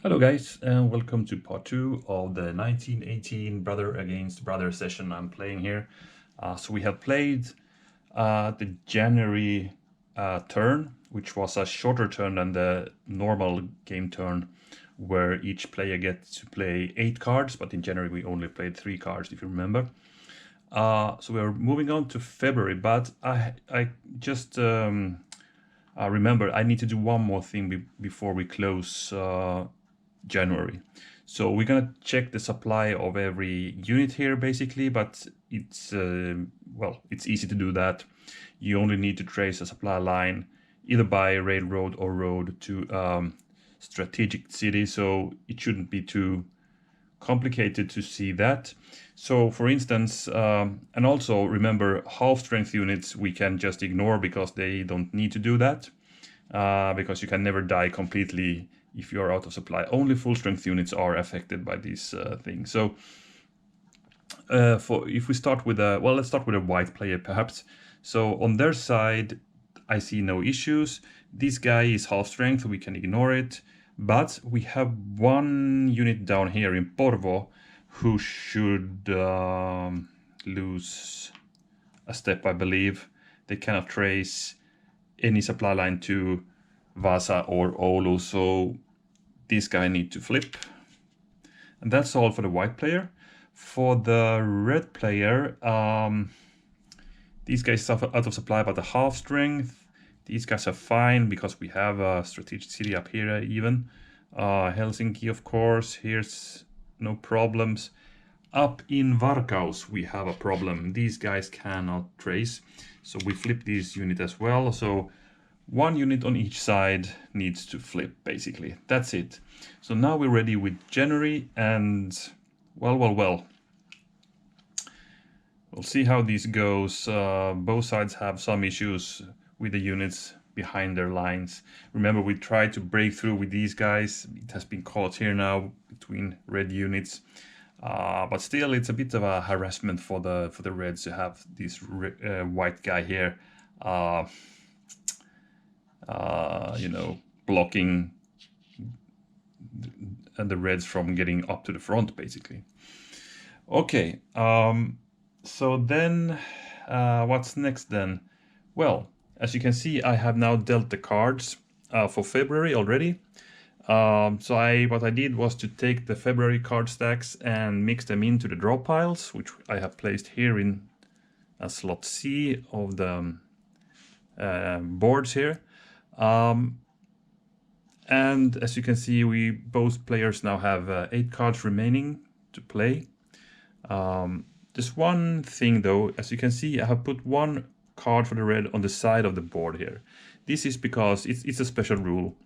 Hello guys, and welcome to part 2 of the 1918 Brother Against Brother session I'm playing here. So we have played the January turn, which was a shorter turn than the normal game turn, where each player gets to play 8 cards, but in January we only played 3 cards, if you remember. So we're moving on to February, but I just remember I need to do one more thing before we close January. So we're gonna check the supply of every unit here basically, but it's it's easy to do that. You only need to trace a supply line either by railroad or road to strategic city, so it shouldn't be too complicated to see that. So for instance, and also remember, half strength units we can just ignore because they don't need to do that, because you can never die completely if you're out of supply. Only full strength units are affected by these things. So if we start with let's start with a white player perhaps. So on their side, I see no issues. This guy is half strength, so we can ignore it. But we have one unit down here in Porvo who should lose a step, I believe. They cannot trace any supply line to Vasa or Oulu, so this guy needs to flip. And that's all for the white player. For the red player, these guys are out of supply but a half strength. These guys are fine because we have a strategic city up here even. Helsinki, of course, here's no problems. Up in Varkaus we have a problem. These guys cannot trace, so we flip this unit as well. So one unit on each side needs to flip, basically. That's it. So now we're ready with January, and well. We'll see how this goes. Both sides have some issues with the units behind their lines. Remember, we tried to break through with these guys. It has been caught here now between red units. But still, it's a bit of a harassment for the reds to have this white guy here, blocking the reds from getting up to the front, basically. Okay, so then what's next then? Well, as you can see, I have now dealt the cards for February already. What I did was to take the February card stacks and mix them into the draw piles, which I have placed here in slot C of the boards here. And as you can see, both players now have 8 cards remaining to play. There's one thing though, as you can see, I have put one card for the red on the side of the board here. This is because it's a special rule.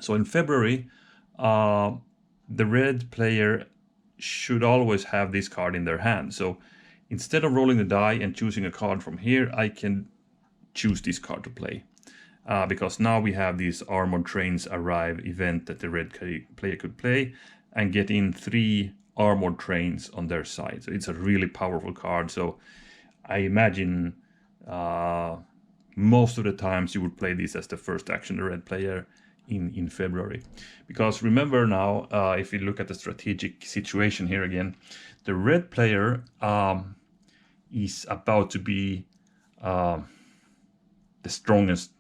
So in February, the red player should always have this card in their hand. So instead of rolling the die and choosing a card from here, I can choose this card to play. Because now we have these armored trains arrive event that the red player could play and get in 3 armored trains on their side. So it's a really powerful card. So I imagine most of the times you would play this as the first action, the red player, in February. Because remember now, if you look at the strategic situation here again, the red player is about to be the strongest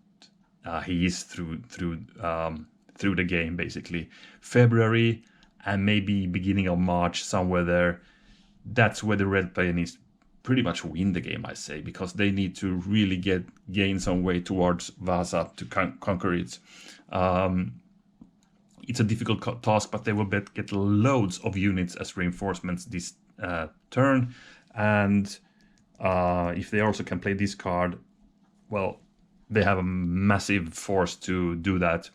he is through the game, basically. February and maybe beginning of March, somewhere there, that's where the red player needs to pretty much win the game, I say, because they need to really gain some way towards Vasa to conquer it. It's a difficult task, but they will get loads of units as reinforcements this turn, and if they also can play this card, well, they have a massive force to do that.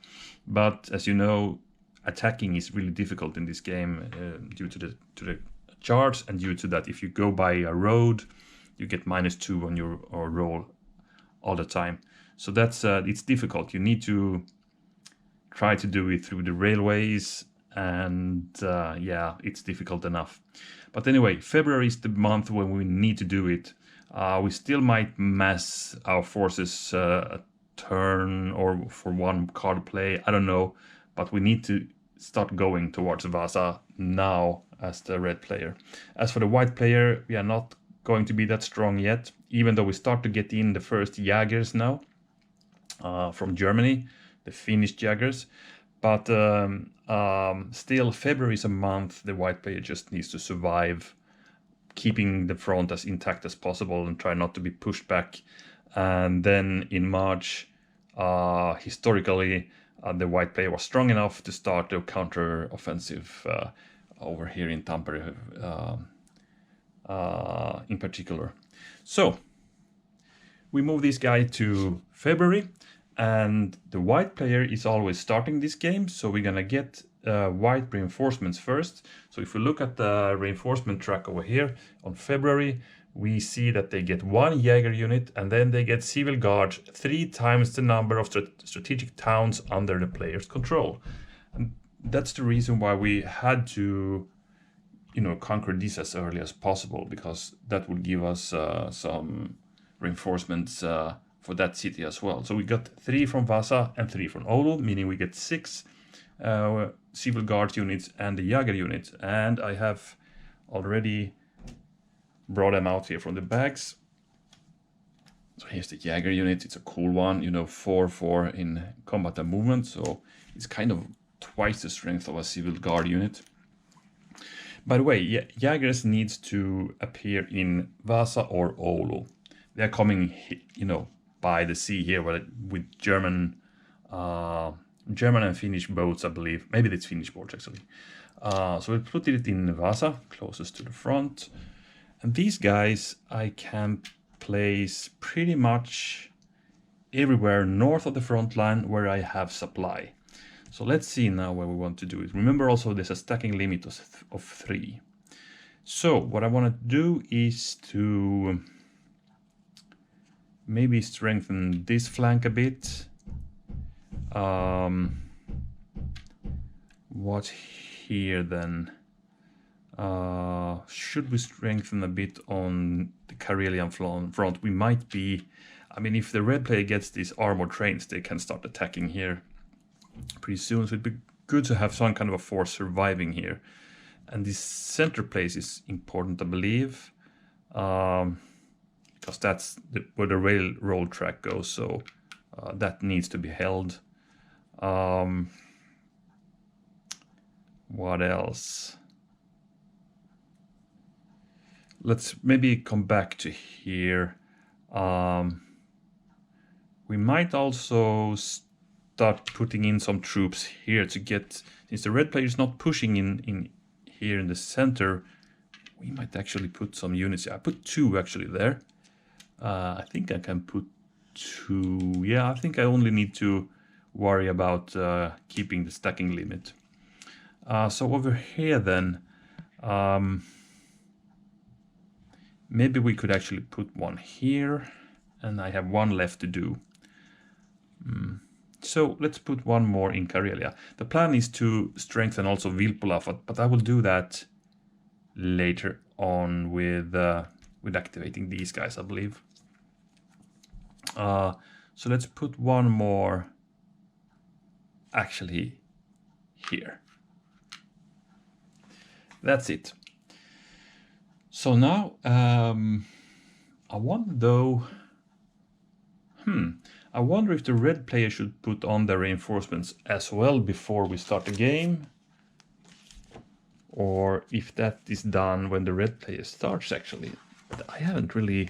But as you know, attacking is really difficult in this game due to the charts, and due to that, if you go by a road, you get -2 on your roll all the time. So that's it's difficult. You need to try to do it through the railways, and yeah, it's difficult enough. But anyway, February is the month when we need to do it. We still might mass our forces a turn or for one card play, I don't know, but we need to start going towards Vasa now as the red player. As for the white player, we are not going to be that strong yet, even though we start to get in the first Jägers now from Germany, the Finnish Jägers. But still, February is a month the white player just needs to survive, keeping the front as intact as possible and try not to be pushed back. And then in March, historically, the white player was strong enough to start the counter-offensive over here in Tampere in particular. So we move this guy to February, and the white player is always starting this game, so we're gonna get white reinforcements first. So if we look at the reinforcement track over here on February, we see that they get 1 Jäger unit, and then they get civil guards 3 times the number of strategic towns under the player's control. And that's the reason why we had to, conquer this as early as possible, because that would give us some reinforcements for that city as well. So we got 3 from Vasa and 3 from Oulu, meaning we get 6 civil guard units and the Jäger unit. And I have already brought them out here from the bags. So here's the Jäger unit. It's a cool one, 4/4 in combat and movement. So it's kind of twice the strength of a civil guard unit. By the way, Jägers needs to appear in Vasa or Oulu. They're coming, by the sea here with German and Finnish boats, I believe. Maybe it's Finnish boats, actually. So we'll put it in Vasa, closest to the front. And these guys I can place pretty much everywhere north of the front line where I have supply. So let's see now where we want to do it. Remember also there's a stacking limit of 3. So what I want to do is to maybe strengthen this flank a bit. What here then? Should we strengthen a bit on the Karelian front? We might be... if the red player gets these armored trains, they can start attacking here pretty soon. So it'd be good to have some kind of a force surviving here. And this center place is important, I believe, because that's where the railroad track goes. So that needs to be held. What else? Let's maybe come back to here. We might also start putting in some troops here to get, since the red player is not pushing in here in the center, we might actually put some units. I put 2 actually there. I think I can put 2. Yeah, I think I only need to worry about keeping the stacking limit. So over here then, maybe we could actually put 1 here, and I have 1 left to do. So let's put 1 more in Karelia. The plan is to strengthen also Vilppula, but I will do that later on with activating these guys, I believe. So let's put 1 more actually here. That's it. So now, I wonder though, I wonder if the red player should put on the reinforcements as well before we start the game, or if that is done when the red player starts actually. I haven't really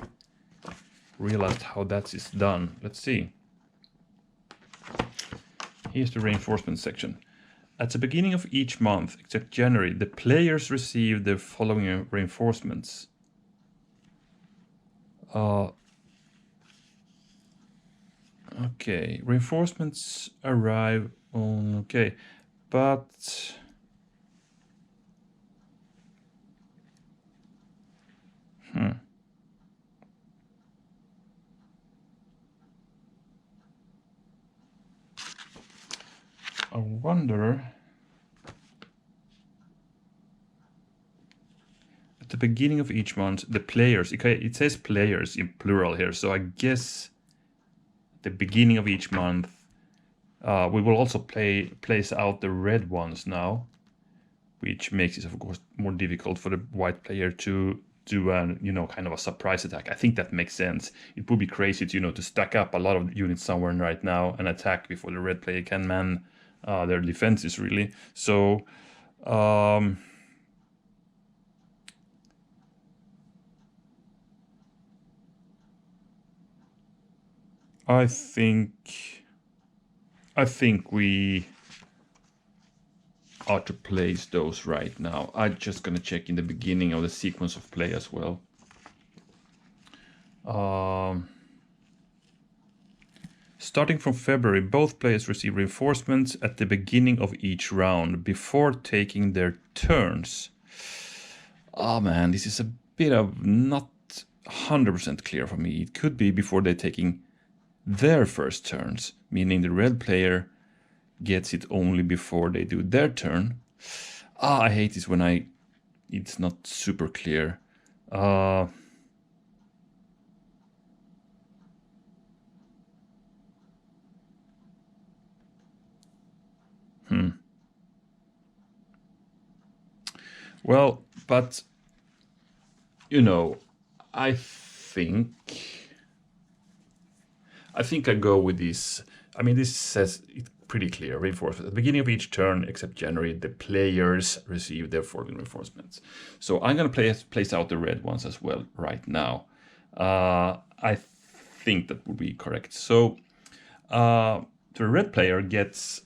realized how that is done. Let's see. Here's the reinforcement section. At the beginning of each month, except January, the players receive the following reinforcements. Okay, reinforcements arrive on... Okay, but... I wonder... At the beginning of each month, the players... Okay, it says players in plural here, so I guess... the beginning of each month, We will also place out the red ones now, which makes it, of course, more difficult for the white player to do an, kind of a surprise attack. I think that makes sense. It would be crazy to, to stack up a lot of units somewhere right now and attack before the red player can man their defenses, really. So, I think we ought to place those right now. I'm just gonna check in the beginning of the sequence of play as well. Starting from February, both players receive reinforcements at the beginning of each round before taking their turns. Oh man, this is a bit of not 100% clear for me. It could be before they're taking their first turns, meaning the red player gets it only before they do their turn. I hate this when it's not super clear. Well, but I think I go with this. I mean, this says it pretty clear. Reinforcement at the beginning of each turn, except January, the players receive their following reinforcements. So I'm going to place out the red ones as well right now. I think that would be correct. So the red player gets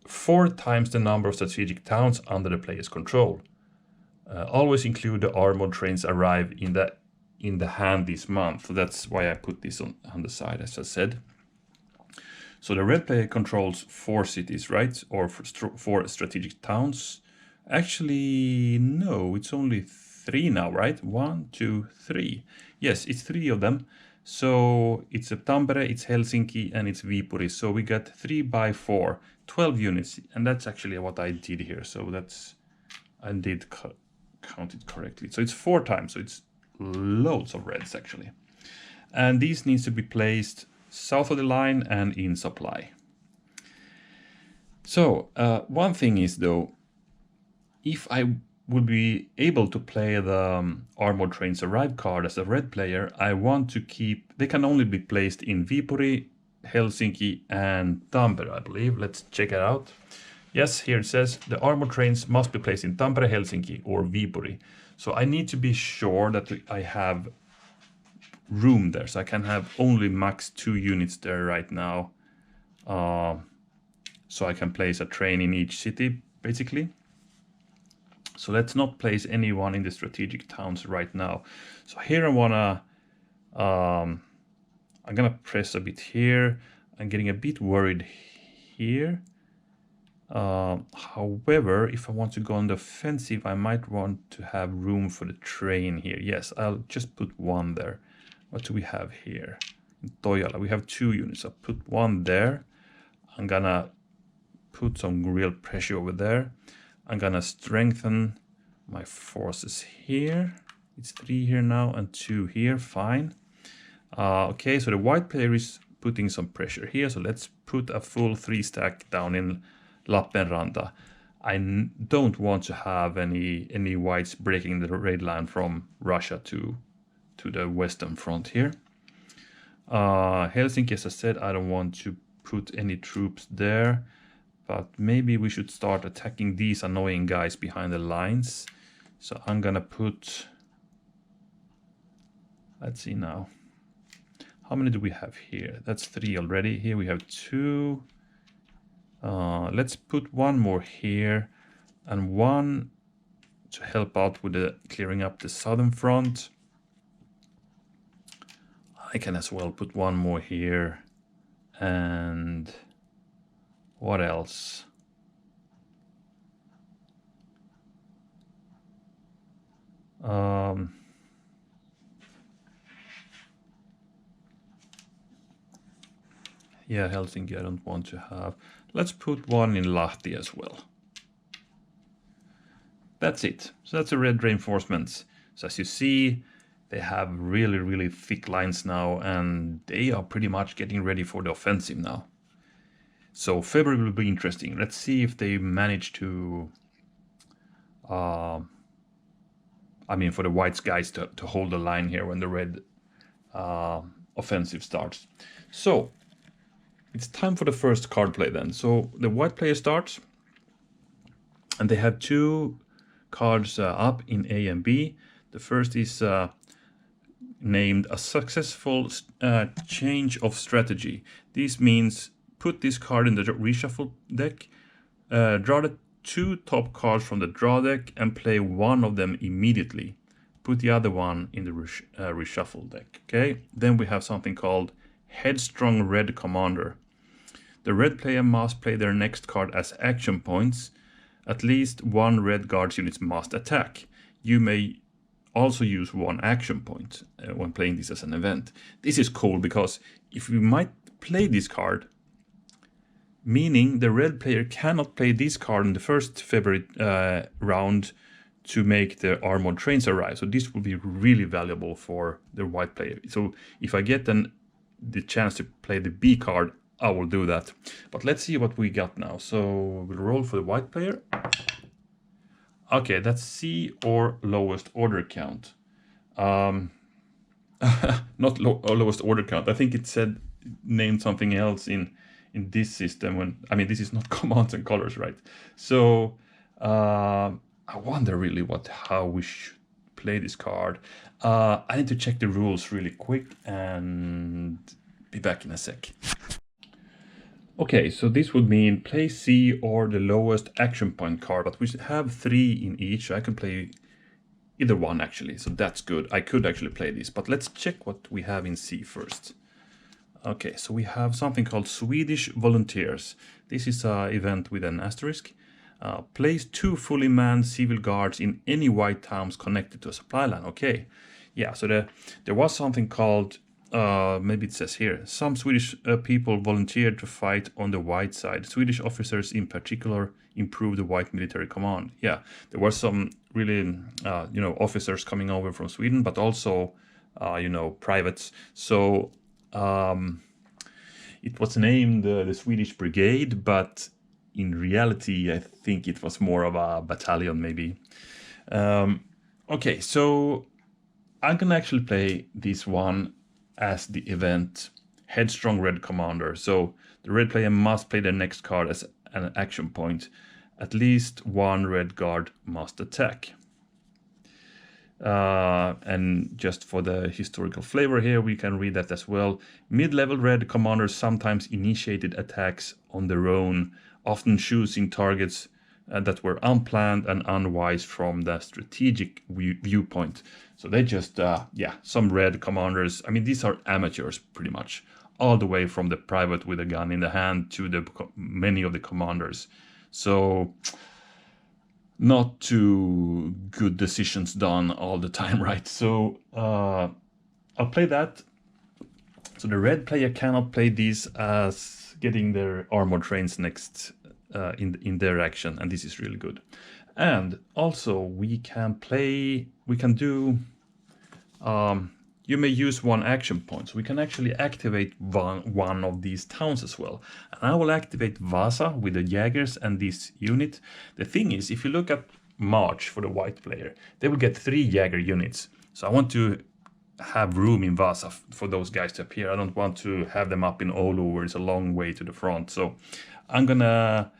4 times the number of strategic towns under the player's control. Always include the armored trains arrive in the hand this month. So that's why I put this on the side, as I said. So the red player controls 4 cities, right? Or 4 strategic towns. Actually, no, it's only 3 now, right? 1, 2, 3. Yes, it's 3 of them. So it's Tampere, it's Helsinki, and it's Viipuri. So we got 3 by 4, 12 units. And that's actually what I did here. So I did count it correctly. So it's 4 times. So it's loads of reds, actually. And these needs to be placed south of the line and in supply. So one thing is, though, if I would be able to play the Armored Trains Arrive card as a red player, I want to keep... They can only be placed in Viipuri, Helsinki, and Tampere, I believe. Let's check it out. Yes, here it says the armored trains must be placed in Tampere, Helsinki, or Viipuri. So I need to be sure that I have room there. So I can have only max 2 units there right now. So I can place a train in each city, basically. So let's not place anyone in the strategic towns right now. So here I wanna, I'm gonna press a bit here. I'm getting a bit worried here. However, if I want to go on the offensive, I might want to have room for the train here. Yes, I'll just put 1 there. What do we have here? In Toijala, we have 2 units. I'll put 1 there. I'm gonna put some real pressure over there. I'm gonna strengthen my forces here. It's 3 here now and 2 here, fine. Okay, so the white player is putting some pressure here. So let's put a full 3 stack down in Lappenranta. I don't want to have any whites breaking the raid line from Russia to the western front here. Helsinki, as I said, I don't want to put any troops there, but maybe we should start attacking these annoying guys behind the lines. So I'm gonna put, let's see now, how many do we have here? That's 3 already. Here we have 2. Let's put 1 more here and 1 to help out with the clearing up the southern front. I can as well put 1 more here. And what else? Yeah, Helsinki I don't want to have. Let's put 1 in Lahti as well. That's it. So that's the red reinforcements. So as you see, they have really, really thick lines now, and they are pretty much getting ready for the offensive now. So February will be interesting. Let's see if they manage to, I mean, for the white guys to hold the line here when the red offensive starts. So it's time for the first card play then. So the white player starts, and they have two cards up in A and B. The first is named a successful change of strategy. This means put this card in the reshuffle deck, draw the two top cards from the draw deck and play one of them immediately. Put the other one in the reshuffle deck. Okay, then we have something called Headstrong Red Commander. The red player must play their next card as action points. At least one red guards unit must attack. You may also use one action point when playing this as an event. This is cool because if we might play this card, meaning the red player cannot play this card in the first February round to make the armored trains arrive. So this will be really valuable for the white player. So if I get then the chance to play the B card, I will do that. But let's see what we got now. So we'll roll for the white player. Okay, that's C or lowest order count. Not lowest order count. I think it said named something else in this system. When I mean, this is not commands and colors, right? So I wonder really how we should play this card. I need to check the rules really quick and be back in a sec. Okay, so this would mean play C or the lowest action point card, but we have 3 in each. I can play either one actually, so that's good. I could actually play this, but let's check what we have in C first. Okay, so we have something called Swedish Volunteers. This is an event with an asterisk. Place 2 fully manned civil guards in any white towns connected to a supply line. Okay, yeah, so there was something called maybe it says here, some Swedish people volunteered to fight on the white side. Swedish officers in particular improved the white military command. Yeah, there were some really, officers coming over from Sweden, but also, privates. So it was named the Swedish Brigade, but in reality, I think it was more of a battalion maybe. Okay, so I'm gonna actually play this one as the event Headstrong Red Commander. So the red player must play their next card as an action point. At least one red guard must attack. And just for the historical flavor here, we can read that as well. Mid-level red commanders sometimes initiated attacks on their own, often choosing targets that were unplanned and unwise from the strategic viewpoint. So they just, some red commanders. I mean, these are amateurs pretty much, all the way from the private with a gun in the hand to many of the commanders. So not too good decisions done all the time, right? So I'll play that. So the red player cannot play these as getting their armored trains next in their action, and this is really good. And also we can do, you may use one action point. So we can actually activate one of these towns as well. And I will activate Vasa with the Jaggers and this unit. The thing is, if you look at March for the white player, they will get 3 Jagger units. So I want to have room in Vasa for those guys to appear. I don't want to have them up in Oulu where it's a long way to the front. So I'm gonna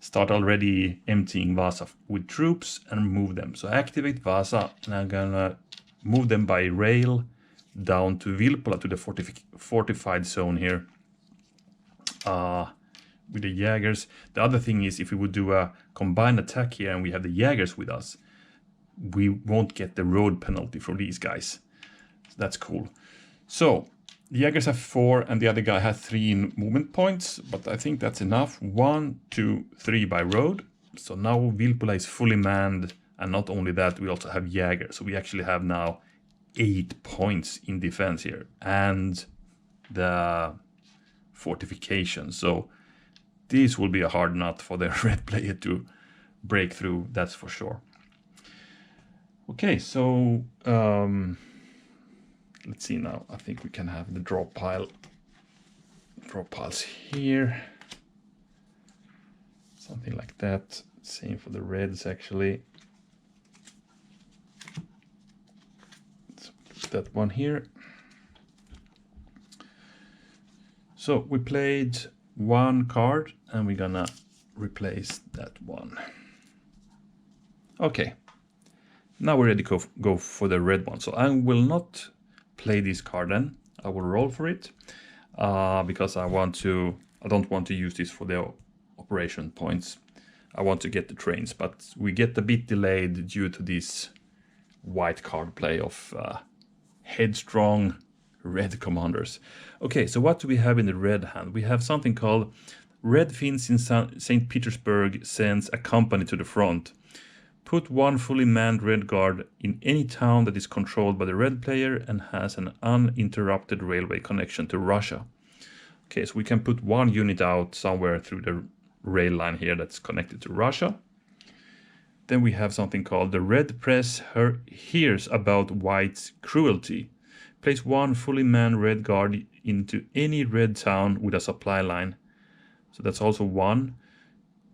start already emptying Vasa with troops and move them. So activate Vasa, and I'm gonna move them by rail down to Vilppula, to the fortified zone here with the Jaggers. The other thing is, if we would do a combined attack here and we have the Jaggers with us, we won't get the road penalty for these guys. So that's cool. So the Jaggers have 4 and the other guy has 3 in movement points, but I think that's enough. 1, 2, 3 by road. So now Vilppula is fully manned, and not only that, we also have Jagger. So we actually have now 8 points in defense here, and the fortification. So this will be a hard nut for the red player to break through, that's for sure. Okay, so let's see now. I think we can have the draw piles here. Something like that. Same for the reds actually. Let's put that one here. So we played one card and we're gonna replace that one. Okay, now we're ready to go for the red one. So I will not play this card then. I will roll for it because I don't want to use this for the operation points. I want to get the trains, but we get a bit delayed due to this white card play of headstrong red commanders. Okay, so what do we have in the red hand? We have something called Red Fins in St. Petersburg sends a company to the front. Put one fully manned red guard in any town that is controlled by the red player and has an uninterrupted railway connection to Russia. Okay, so we can put one unit out somewhere through the rail line here that's connected to Russia. Then we have something called the red press hears about white's cruelty. Place one fully manned red guard into any red town with a supply line. So that's also one.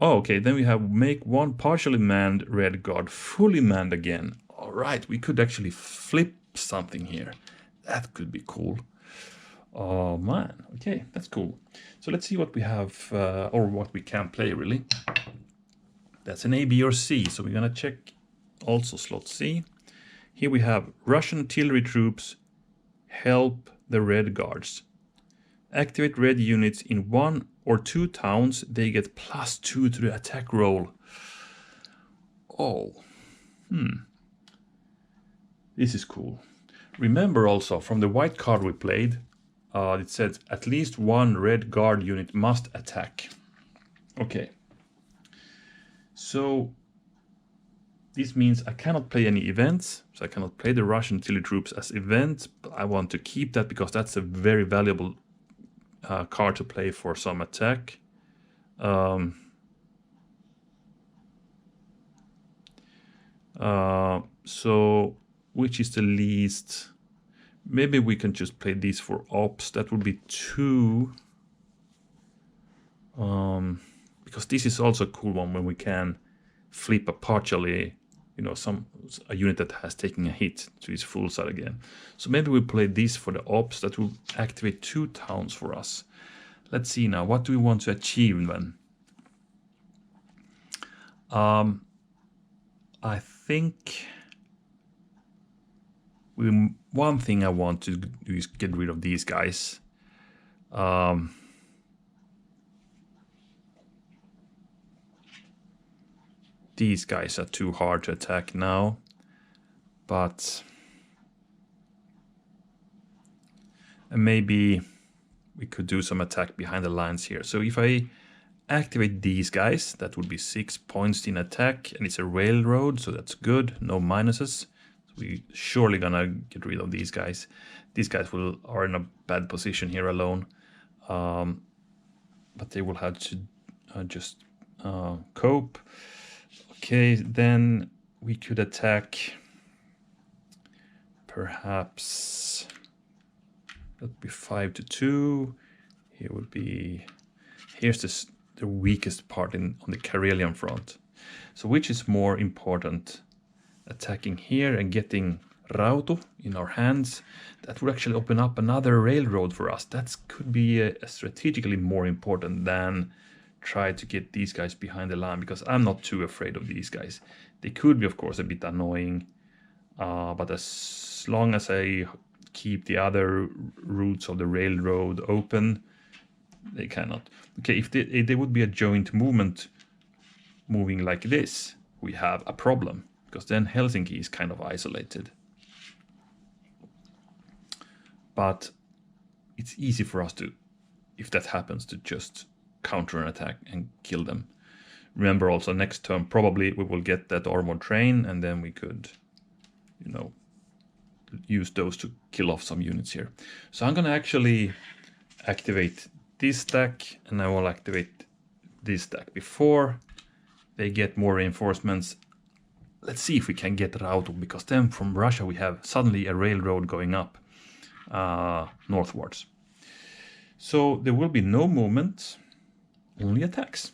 Oh, okay, then we have make one partially manned red guard fully manned again. All right, we could actually flip something here. That could be cool. Oh man, okay, that's cool. So let's see what we have, or what we can play really. That's an A, B, or C. So we're gonna check also slot C. Here we have Russian artillery troops help the red guards. Activate red units in 1 or 2 towns. They get +2 to the attack roll. Oh, this is cool. Remember also from the white card we played, it said at least one red guard unit must attack. Okay. So this means I cannot play any events, so I cannot play the Russian artillery troops as events, but I want to keep that because that's a very valuable card to play for some attack. So which is the least? Maybe we can just play these for ops. That would be 2. Because this is also a cool one when we can flip a partially, you know, a unit that has taken a hit to its full side again. So maybe we play this for the ops. That will activate 2 towns for us. Let's see now, what do we want to achieve then? I think one thing I want to do is get rid of these guys. These guys are too hard to attack now, but maybe we could do some attack behind the lines here. So if I activate these guys, that would be 6 points in attack, and it's a railroad, so that's good, no minuses. So we surely gonna get rid of these guys. These guys are in a bad position here alone, but they will have to just cope. Okay, then we could attack perhaps, that'd be 5-2. Here would be, here's the weakest part on the Karelian front. So which is more important? Attacking here and getting Rauto in our hands, that would actually open up another railroad for us. That could be strategically more important than try to get these guys behind the line, because I'm not too afraid of these guys. They could be, of course, a bit annoying, but as long as I keep the other routes of the railroad open, they cannot. Okay, if there would be a joint movement moving like this, we have a problem, because then Helsinki is kind of isolated. But it's easy for us to, if that happens, to just counter an attack and kill them. Remember also next turn probably we will get that armored train, and then we could, you know, use those to kill off some units here. So I'm gonna actually activate this stack, and I will activate this stack before they get more reinforcements. Let's see if we can get Rauto, because then from Russia we have suddenly a railroad going up northwards. So there will be no movement, only attacks.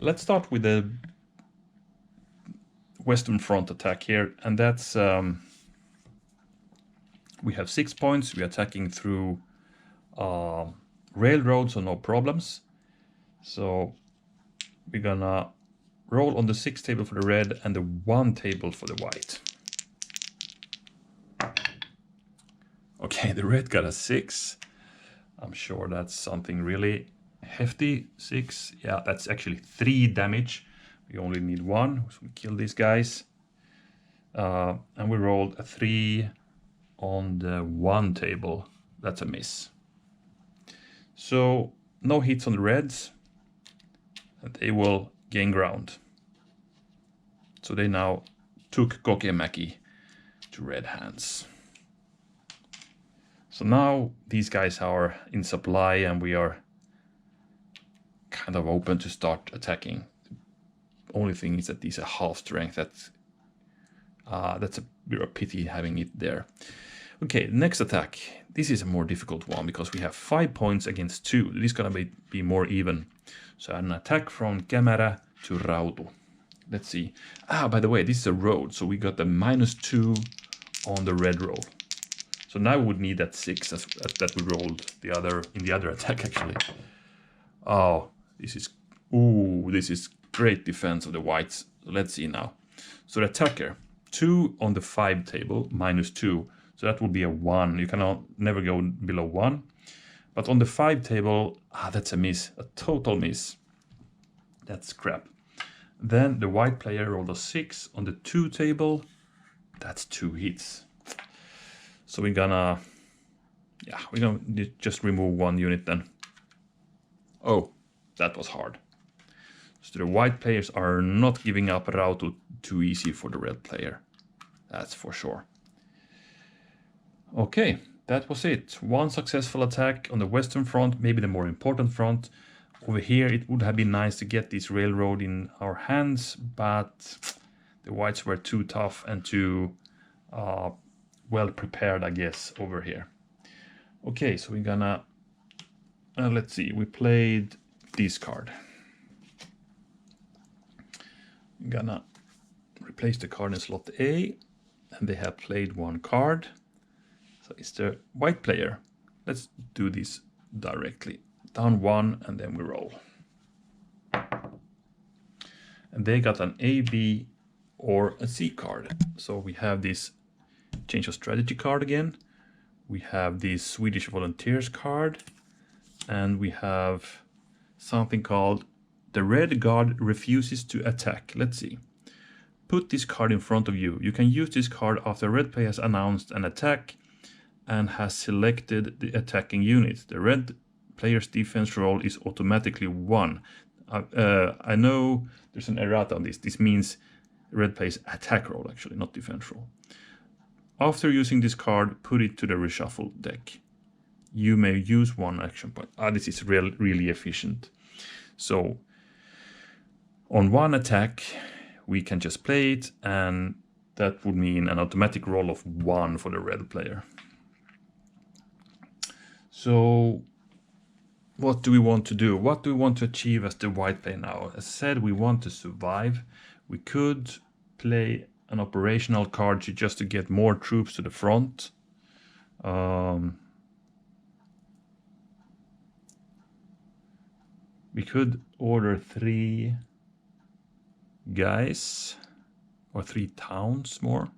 Let's start with the western front attack here, and that's we have 6 points. We're attacking through railroads, so no problems. So we're gonna roll on the 6 table for the red and the 1 table for the white. Okay, the red got a 6. I'm sure that's something really hefty. 6, yeah, that's actually 3 damage. We only need 1, so we kill these guys. And we rolled a 3 on the 1 table. That's a miss. So no hits on the reds, and they will gain ground. So they now took Kokemäki to red hands. So now these guys are in supply and we are kind of open to start attacking. The only thing is that these are half strength. That's a bit of a pity having it there. Okay, next attack. This is a more difficult one because we have 5 points against 2. This is gonna be more even. So an attack from Kämärä to Rautu. Let's see. By the way, this is a road, so we got the -2 on the red roll. So now we would need that 6 that we rolled in the other attack actually. Oh, this is great defense of the whites. Let's see now. So the attacker, 2 on the 5 table, -2. So that would be a 1. You cannot never go below 1. But on the 5 table, that's a miss, a total miss. That's crap. Then the white player rolled a 6 on the 2 table. That's 2 hits. So we're gonna just remove 1 unit then. Oh, that was hard. So the white players are not giving up Rautu too easy for the red player. That's for sure. Okay, that was it. 1 successful attack on the western front, maybe the more important front. Over here, it would have been nice to get this railroad in our hands, but the whites were too tough and too well prepared, I guess, over here. Okay, so we're gonna, let's see, we played this card. I'm gonna replace the card in slot A, and they have played 1 card. So it's the white player. Let's do this directly. Down 1, and then we roll. And they got an A, B, or a C card. So we have this change of strategy card again. We have this Swedish volunteers card. And we have something called the red guard refuses to attack. Let's see. Put this card in front of you. You can use this card after a red player has announced an attack and has selected the attacking unit. The red player's defense roll is automatically 1. I know there's an errata on this. This means red player's attack roll, actually, not defense roll. After using this card, put it to the reshuffle deck. You may use 1 action point. This is really efficient. So on 1 attack, we can just play it, and that would mean an automatic roll of 1 for the red player. So what do we want to do? What do we want to achieve as the white player now? As said, we want to survive. We could play an operational card just to get more troops to the front. We could order 3 guys or 3 towns more.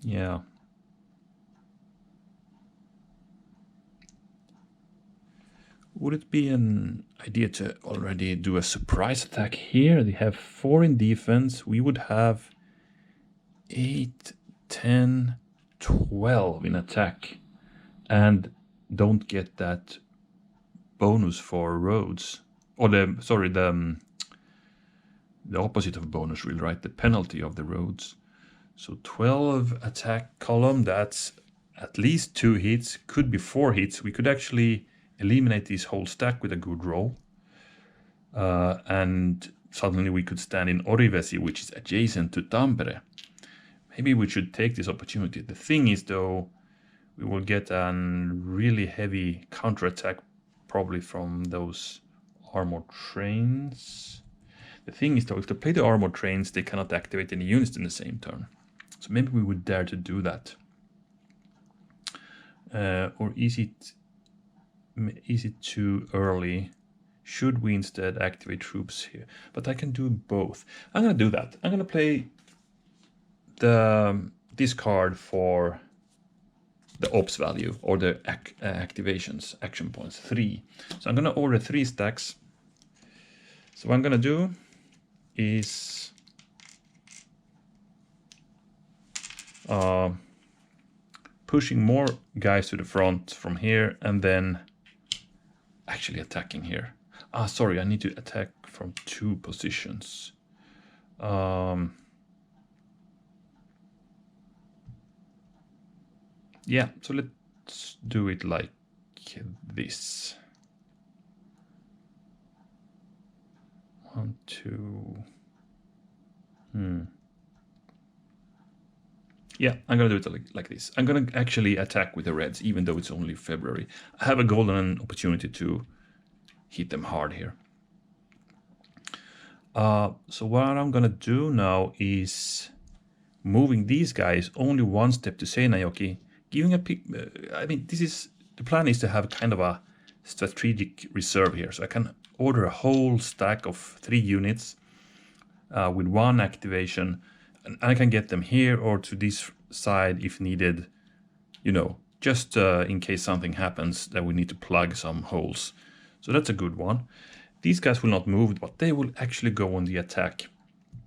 Yeah. Would it be an idea to already do a surprise attack here? They have 4 in defense. We would have 8, 10, 12 in attack. And don't get that bonus for roads. Or the opposite of bonus, really, right? The penalty of the roads. So 12 attack column, that's at least 2 hits, could be 4 hits. We could actually eliminate this whole stack with a good roll. And suddenly we could stand in Orivesi, which is adjacent to Tampere. Maybe we should take this opportunity. The thing is, though, we will get a really heavy counterattack probably from those armored trains. The thing is, though, if they play the armored trains, they cannot activate any units in the same turn. So maybe we would dare to do that. Or is it too early? Should we instead activate troops here? But I can do both. I'm going to do that. I'm going to play this card for the ops value, or the activations, action points, 3. So I'm going to order 3 stacks. So what I'm going to do is pushing more guys to the front from here, and then actually attacking here. Sorry, I need to attack from 2 positions. Yeah, so let's do it like this. 1, 2. Yeah, I'm gonna do it like this. I'm gonna actually attack with the reds, even though it's only February. I have a golden opportunity to hit them hard here. So what I'm gonna do now is moving these guys only 1 step to Seinäjoki, giving a pick. I mean, the plan is to have kind of a strategic reserve here, so I can order a whole stack of 3 units with 1 activation, and I can get them here or to this side if needed, you know, just in case something happens that we need to plug some holes. So that's a good one. These guys will not move, but they will actually go on the attack.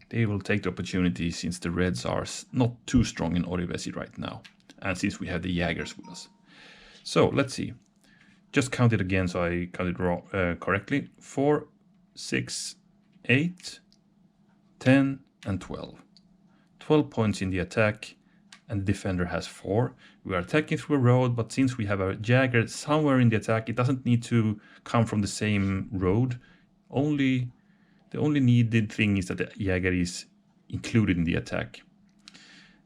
They will take the opportunity since the reds are not too strong in Orivesi right now, and since we have the Jaegers with us. So let's see. Just count it again so I count it correctly. 4, 6, 8, 10, and 12. 12 points in the attack, and the defender has 4. We are attacking through a road, but since we have a Jaeger somewhere in the attack, it doesn't need to come from the same road. The only needed thing is that the Jaeger is included in the attack,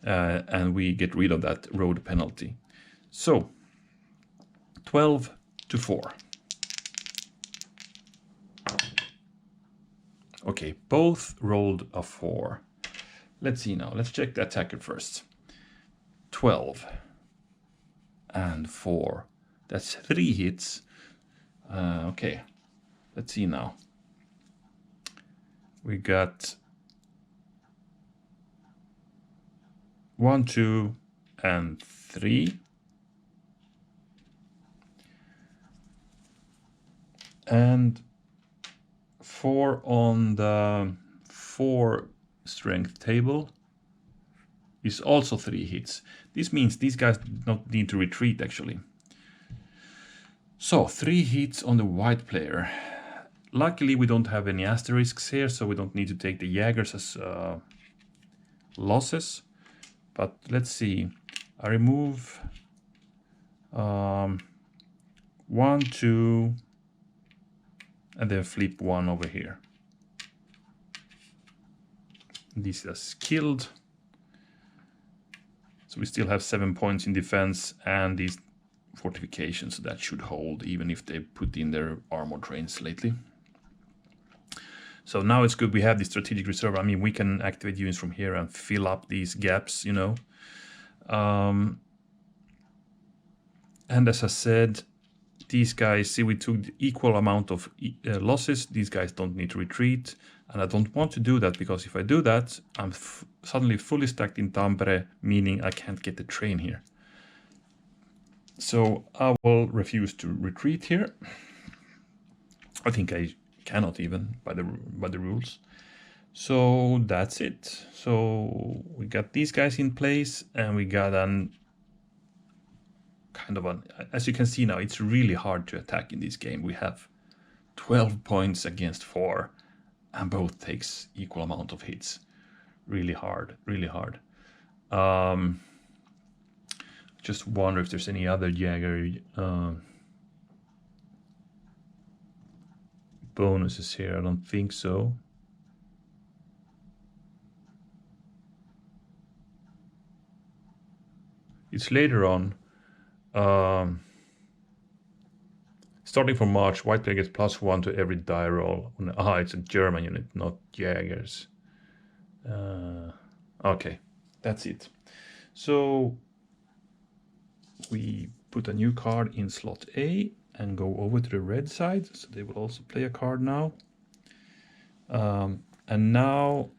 and we get rid of that road penalty. So 12 to 4. Okay, both rolled a 4. Let's see now. Let's check the attacker first. 12 and 4. That's 3 hits. Okay, let's see now. We got 1, 2, and 3. And 4 on the 4 strength table is also 3 hits. This means these guys do not need to retreat actually. So 3 hits on the white player. Luckily we don't have any asterisks here, so we don't need to take the Jaegers as losses. But let's see. I remove 1, 2, and then flip 1 over here. This is killed. So we still have 7 points in defense and these fortifications, that should hold even if they put in their armored trains lately. So now it's good we have the strategic reserve. I mean, we can activate units from here and fill up these gaps, you know. And as I said, these guys, see, we took the equal amount of losses. These guys don't need to retreat. And I don't want to do that, because if I do that, I'm suddenly fully stacked in Tampere, meaning I can't get the train here. So I will refuse to retreat here. I think I cannot even by the rules. So that's it. So we got these guys in place, and we got an kind of an, as you can see now, it's really hard to attack in this game. We have 12 points against 4, and both takes equal amount of hits. Really hard, really hard. Just wonder if there's any other Jaeger bonuses here. I don't think so. It's later on. Starting from March, white player gets +1 to every die roll. It's a German unit, not Jaegers. Okay, that's it. So we put a new card in slot A and go over to the red side. So they will also play a card now. And now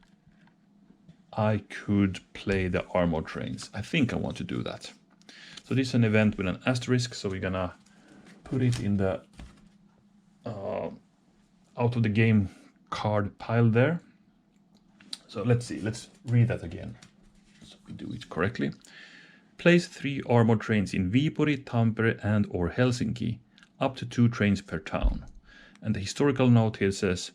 I could play the armor trains. I think I want to do that. So this is an event with an asterisk. So we're gonna put it in the out of the game card pile there. So let's see, let's read that again so we do it correctly. Place 3 armor trains in Viipuri, Tampere and or Helsinki, up to 2 trains per town. And the historical note here says,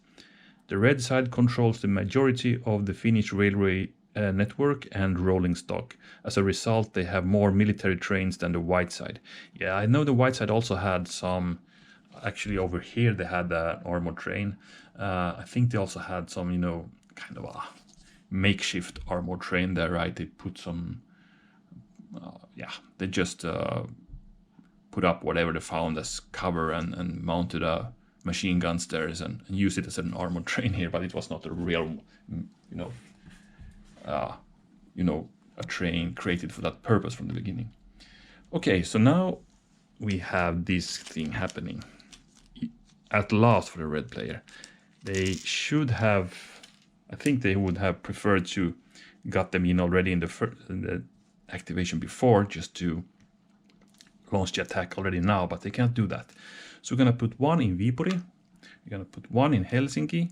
the red side controls the majority of the Finnish railway network and rolling stock. As a result, they have more military trains than the white side. Yeah, I know the white side also had some, actually over here they had an armor train. I think they also had some, you know, kind of a makeshift armor train there, right? They put some, they just put up whatever they found as cover and mounted a machine guns there and used it as an armored train here, but it was not a real, a train created for that purpose from the beginning. Okay, so now we have this thing happening at last for the red player. They should have, I think they would have preferred to got them in already in the activation before, just to launch the attack already now, but they can't do that. So we're gonna put 1 in Viipuri, we're gonna put 1 in Helsinki,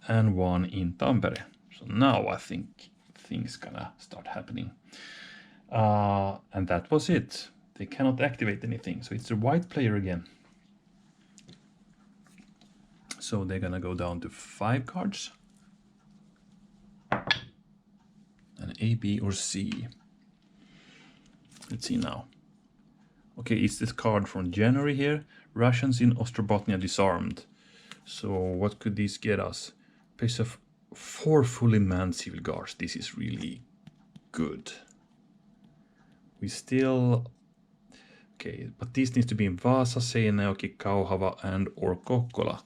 and 1 in Tampere. So now I think things gonna start happening. And that was it. They cannot activate anything, so it's the white player again. So they're gonna go down to 5 cards. An A, B, or C. Let's see now. Okay, it's this card from January here. Russians in Ostrobothnia disarmed. So what could this get us? Place of 4 fully manned civil guards. This is really good. We still... Okay, but this needs to be in Vaasa, Seinäjoki, Kauhava, and or Kokkola.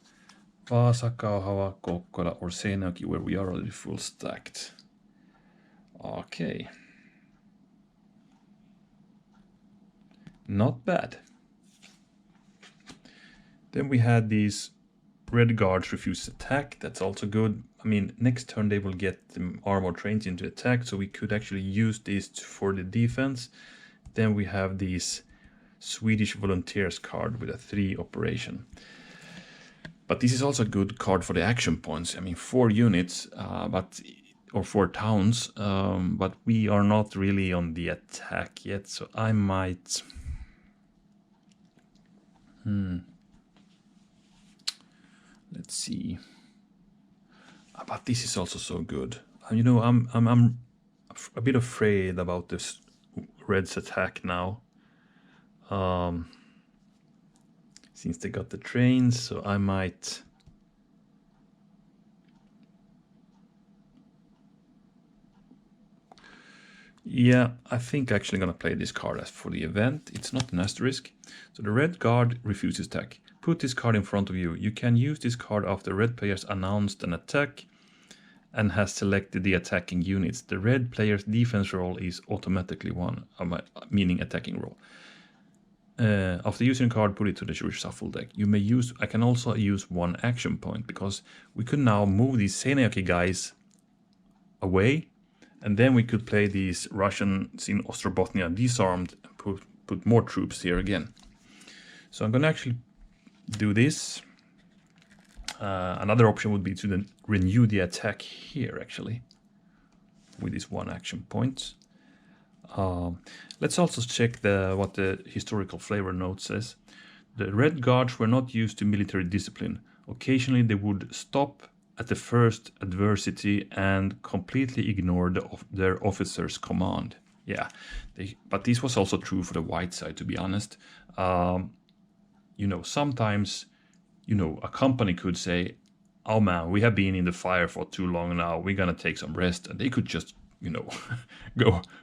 Vaasa, Kauhava, Kokkola, or Seinäjoki, where we are already full stacked. Okay. Not bad. Then we had these red guards refuse attack. That's also good. I mean, next turn they will get the armor trains into attack, so we could actually use this for the defense. Then we have these Swedish volunteers card with a 3 operation. But this is also a good card for the action points. I mean, 4 units, or 4 towns, but we are not really on the attack yet, so I might... Let's see. But this is also so good. You know, I'm a bit afraid about this Reds attack now. Since they got the trains, so I might... Yeah, I think I'm actually gonna play this card as for the event. It's not an asterisk. So the red guard refuses attack. Put this card in front of you. You can use this card after red players announced an attack and has selected the attacking units. The red player's defense roll is automatically 1, meaning attacking roll. After using a card, put it to the reshuffle deck. You may use... I can also use 1 action point, because we could now move these Seinäjoki guys away, and then we could play these Russians in Ostrobothnia disarmed and put more troops here again. So I'm going to actually do this. Another option would be to then renew the attack here, actually, with this 1 action point. Let's also check what the historical flavor note says. The red guards were not used to military discipline. Occasionally they would stop at the first adversity and completely ignore their officer's command. Yeah, but this was also true for the white side, to be honest. You know, sometimes, you know, a company could say, oh man, we have been in the fire for too long now, we're gonna take some rest, and they could just you know,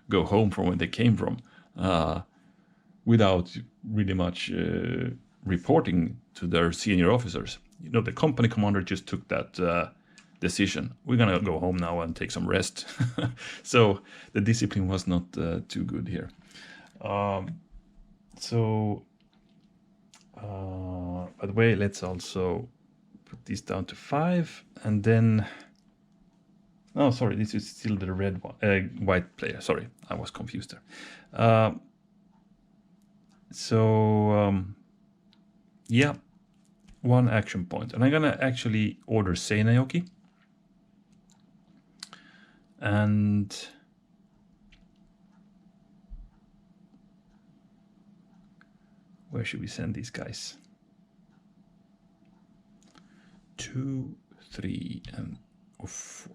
go home from where they came from, without really much reporting to their senior officers. You know, the company commander just took that decision. We're gonna go home now and take some rest. So the discipline was not too good here. By the way, let's also put this down to 5, and then, oh, sorry, this is still the red one, white player. Sorry, I was confused there. Yeah, 1 action point, and I'm gonna actually order Seinäjoki, and where should we send these guys? 2, 3, and 4.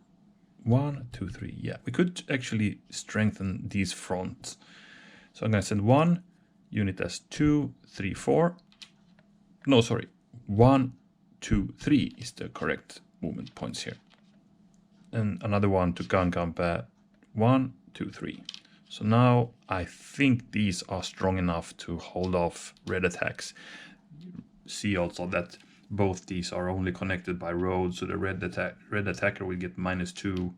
1, 2, 3. Yeah, we could actually strengthen these fronts. So I'm gonna send 1 unit as 2, 3, 4. No, sorry, 1, 2, 3 is the correct movement points here. And another one to Kankaanpää, 1, 2, 3. So now I think these are strong enough to hold off red attacks. See also that both these are only connected by road, so the red attacker will get -2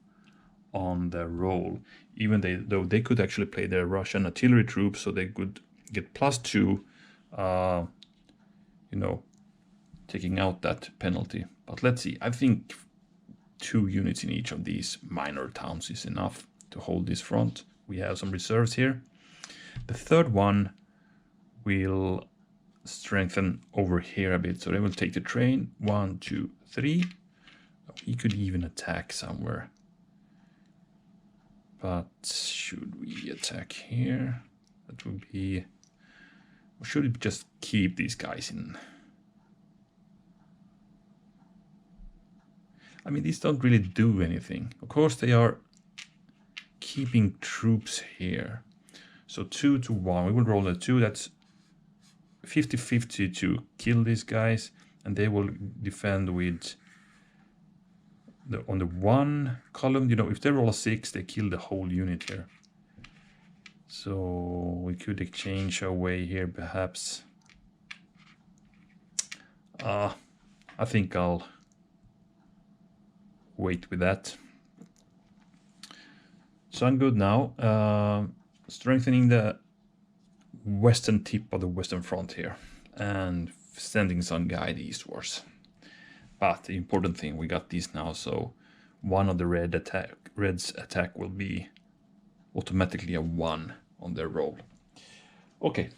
on their roll. Even though they could actually play their Russian artillery troops, so they could get +2, you know, taking out that penalty. But let's see. I think 2 units in each of these minor towns is enough to hold this front. We have some reserves here. The third one will strengthen over here a bit, so they will take the train. 1, 2, 3. We could even attack somewhere, but should we attack here? That would be, or should we just keep these guys in? I mean, these don't really do anything. Of course, they are keeping troops here. So 2 to 1, we will roll a 2. That's 50-50 to kill these guys, and they will defend with on the 1 column. You know, if they roll a 6, they kill the whole unit here. So we could exchange our way here, perhaps. I think I'll wait with that. So I'm good now. Strengthening the western tip of the western front here and sending some guide eastwards. But the important thing, we got these now, so one of the Reds' attack will be automatically a 1 on their roll. Okay.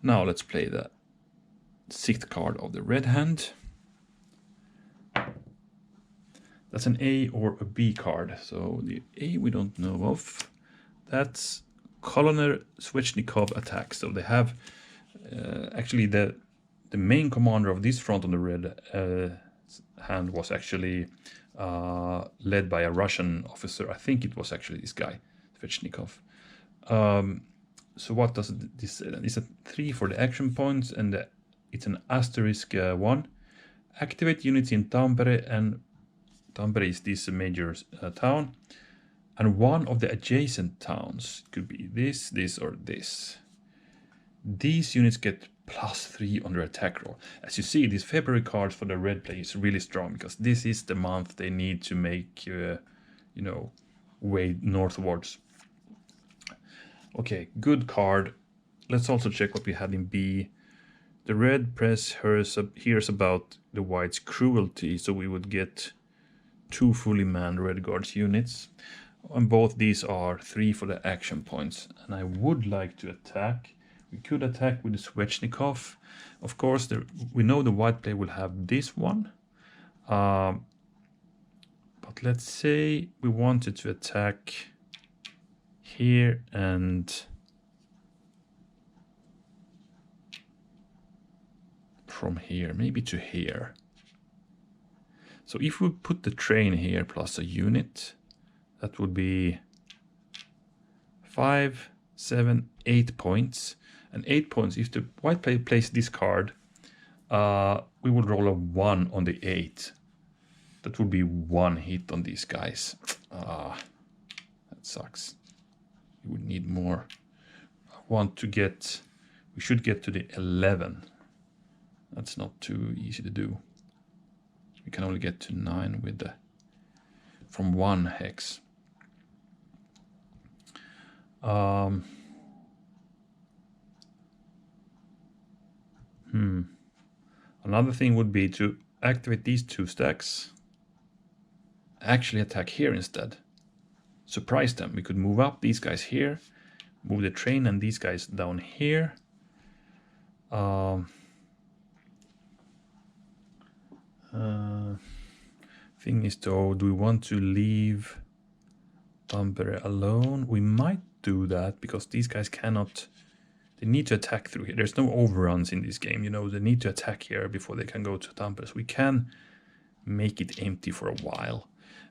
Now let's play the 6th card of the red hand. That's an A or a B card. So the A we don't know of. That's Colonel Svechnikov attack. So they have actually the main commander of this front on the red hand was actually led by a Russian officer. I think it was actually this guy, Svechnikov. So what does this say? It's a 3 for the action points, and it's an asterisk 1. Activate units in Tampere, and Tampere is this major town, and one of the adjacent towns. It could be this, this, or this. These units get +3 on their attack roll. As you see, these February cards for the red play is really strong, because this is the month they need to make, you know, way northwards. Okay, good card. Let's also check what we had in B. The red press hears about the white's cruelty, so we would get 2 fully manned Red Guards units. And both these are 3 for the action points. And I would like to attack. We could attack with the Svechnikov. Of course, we know the white player will have this one. But let's say we wanted to attack here and from here, maybe to here. So if we put the train here plus a unit, that would be 5, 7, 8 points. And 8 points, if the white player plays this card, we will roll a 1 on the 8. That would be one hit on these guys. That sucks. We would need more. We should get to the 11. That's not too easy to do. We can only get to 9 with from 1 hex. Another thing would be to activate these 2 stacks. Actually attack here instead. Surprise them. We could move up these guys here, move the train and these guys down here. Thing is though, do we want to leave Tampere alone? We might do that because these guys cannot. They need to attack through here. There's no overruns in this game, you know. They need to attack here before they can go to Tampere. So we can make it empty for a while.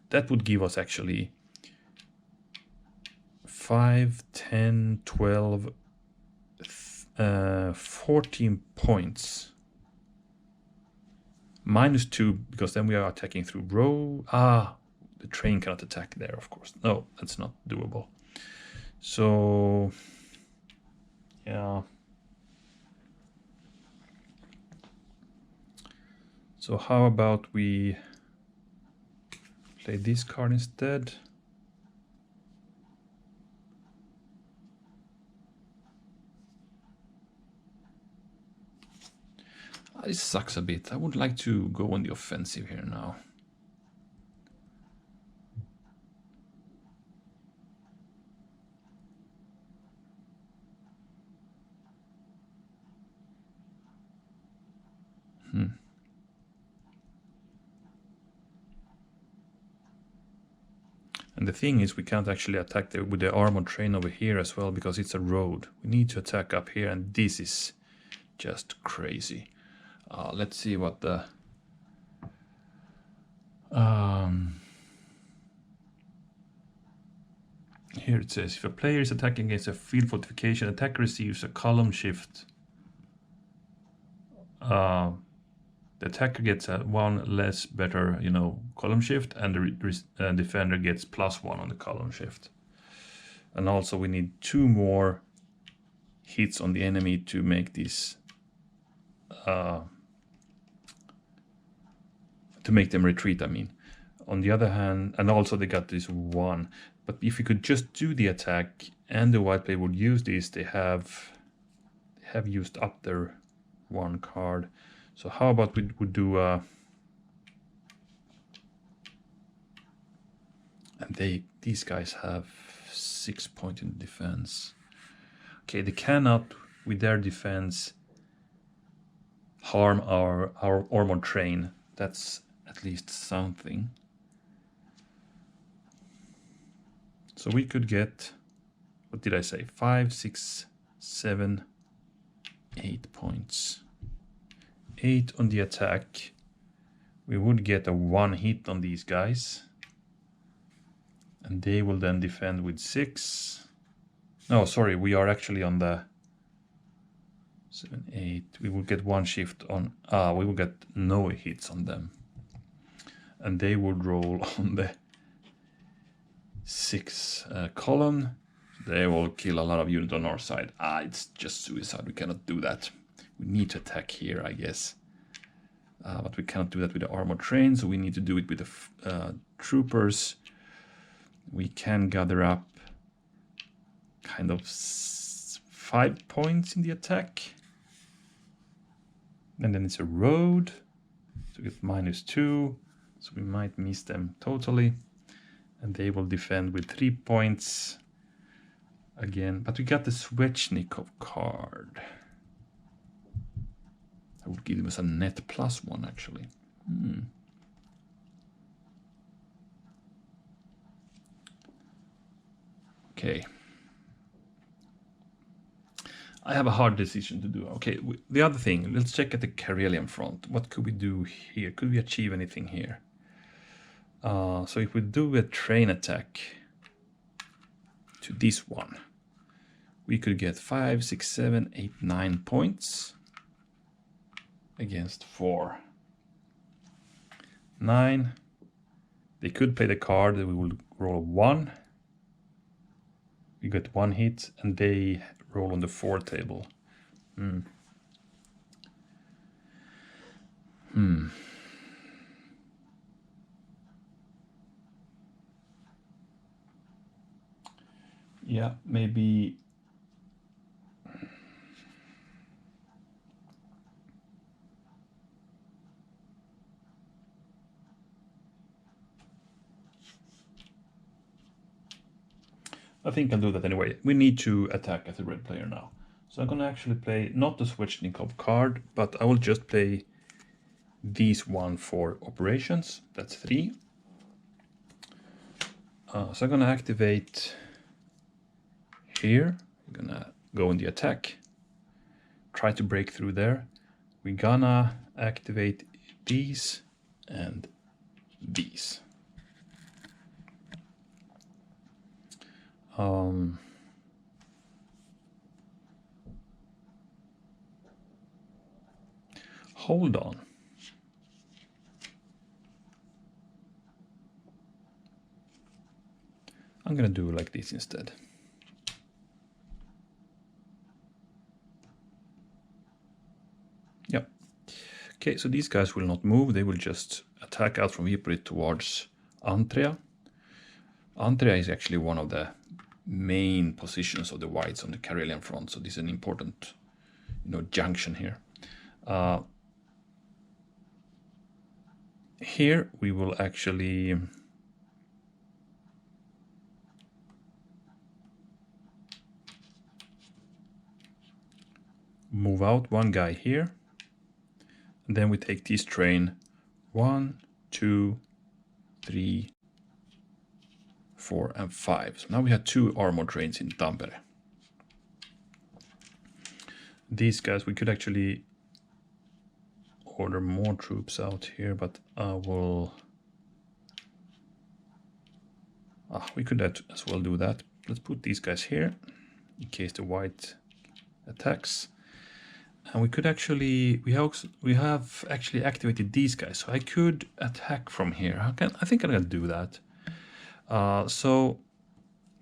That would give us actually 5, 10, 12, 14 points. -2, because then we are attacking through row. The train cannot attack there, of course. No, that's not doable. So, yeah. So how about we play this card instead? This sucks a bit. I would like to go on the offensive here now. And the thing is, we can't actually attack with the armored train over here as well, because it's a road. We need to attack up here, and this is just crazy. Let's see what the... Here it says, if a player is attacking against a field fortification, attacker receives a column shift. The attacker gets a 1 less better, you know, column shift, and the defender gets +1 on the column shift. And also we need 2 more hits on the enemy to make this, to make them retreat, I mean. On the other hand, and also they got this 1. But if we could just do the attack and the white player would use this, they have used up their 1 card. So how about we would do and these guys have 6 points in defense. Okay, they cannot with their defense harm our armored train. That's at least something. So we could get, what did I say, 5, 6, 7, 8 points. 8 on the attack. We would get a 1 hit on these guys. And they will then defend with 6. No, sorry, we are actually on the 7, 8. We will get 1 shift on, we will get no hits on them. And they would roll on the 6 column. They will kill a lot of units on our side. It's just suicide. We cannot do that. We need to attack here, I guess. But we cannot do that with the armored train, so we need to do it with the troopers. We can gather up kind of 5 points in the attack. And then it's a road. So we get -2. So we might miss them totally. And they will defend with 3 points again. But we got the Svechnikov card. That would give us a net +1 actually. Okay. I have a hard decision to do. Okay, the other thing, let's check at the Karelian front. What could we do here? Could we achieve anything here? So if we do a train attack to this one, we could get 5, 6, 7, 8, 9 points against 4. 9, They could play the card that we will roll 1. We get 1 hit, and they roll on the 4 table. Yeah, maybe. I think I'll do that anyway. We need to attack as a red player now. So I'm going to actually play not the Svechnikov card, but I will just play these 1 for operations. That's 3. So I'm going to activate here. I'm going to go in the attack. Try to break through there. We're gonna activate these and these. Hold on. I'm gonna do like this instead. Yep. Okay, so these guys will not move. They will just attack out from Viperit towards Antrea. Antrea is actually one of the main positions of the whites on the Karelian front, so this is an important, junction here. Here we will actually move out 1 guy here, and then we take this train 1, 2, 3, 4, and 5. So now we have 2 armored trains in Tampere. These guys, we could actually order more troops out here, but I will... we could as well do that. Let's put these guys here in case the white attacks. And we could actually, we have actually activated these guys, so I could attack from here. I think I'm gonna do that. So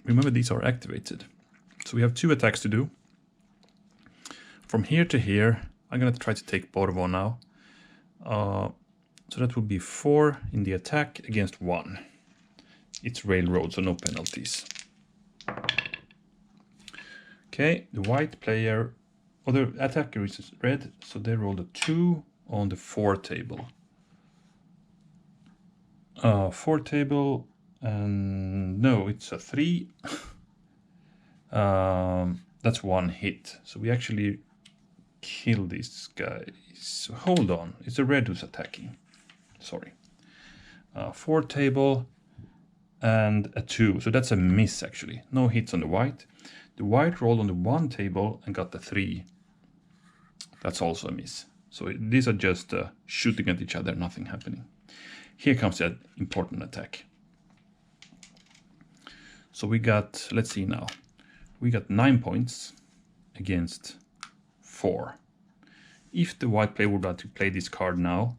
remember, these are activated. So we have 2 attacks to do. From here to here, I'm gonna try to take Borvo now. So that will be 4 in the attack against 1. It's railroad, so no penalties. Okay, the white player, or the attacker is red, so they rolled a 2 on the 4 table. 4 table, and no, it's a 3. That's 1 hit. So we actually kill these guys. So hold on, it's a red who's attacking. Sorry. 4 table and a 2. So that's a miss actually. No hits on the white. The white rolled on the 1 table and got the 3. That's also a miss. So these are just shooting at each other, nothing happening. Here comes that important attack. So we got, let's see now. We got 9 points against 4. If the white player would like to play this card now,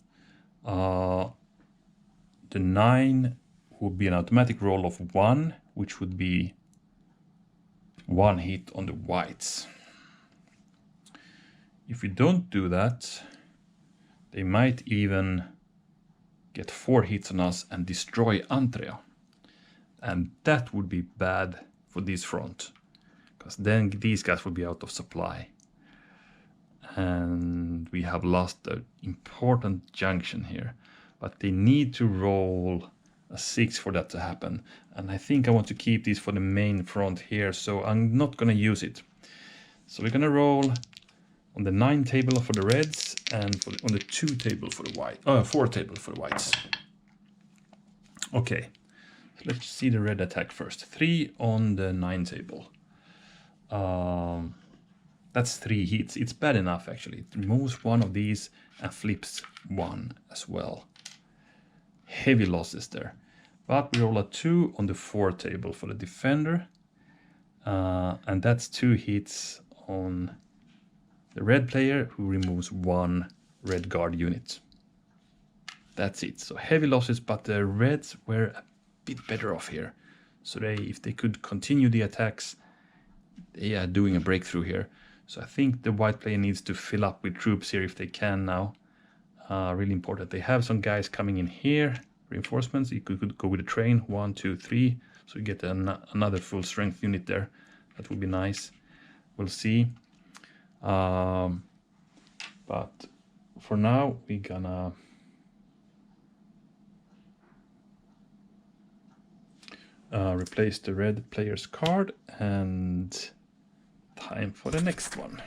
the 9 would be an automatic roll of 1, which would be 1 hit on the whites. If we don't do that, they might even get 4 hits on us and destroy Antrea. And that would be bad for this front, because then these guys will be out of supply. And we have lost an important junction here. But they need to roll a 6 for that to happen. And I think I want to keep this for the main front here, so I'm not going to use it. So we're going to roll on the 9 table for the reds and on the 2 table for the white. 4 table for the whites. Okay, so let's see the red attack first. 3 on the 9 table. That's 3 hits. It's bad enough actually. It removes 1 of these and flips 1 as well. Heavy losses there. But we roll a 2 on the 4 table for the defender. And that's 2 hits on the red player, who removes 1 red guard unit. That's it. So heavy losses, but the reds were a bit better off here. So if they could continue the attacks, they are doing a breakthrough here. So I think the white player needs to fill up with troops here if they can now. Really important. They have some guys coming in here. Reinforcements. You could go with a train. 1, 2, 3. So you get another full strength unit there. That would be nice. We'll see. But for now, we're gonna replace the red player's card, and time for the next one.